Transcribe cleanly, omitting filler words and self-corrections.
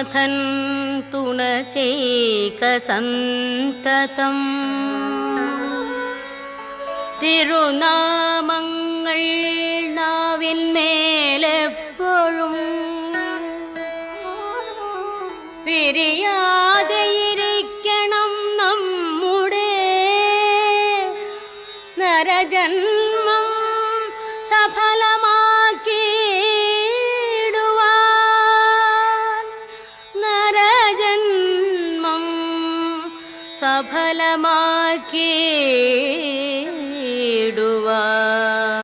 നാഥൻ തുണ ചെയ്ക സന്തതം. തിരുനാമങ്ങൾ നാവിന്മേലെപ്പോഴും പിരിയാതെയിരിക്കണം നമ്മുടെ നരജന്മം സഫലമാക്കിയിടുവാൻ. നരജന്മം സഫലമാ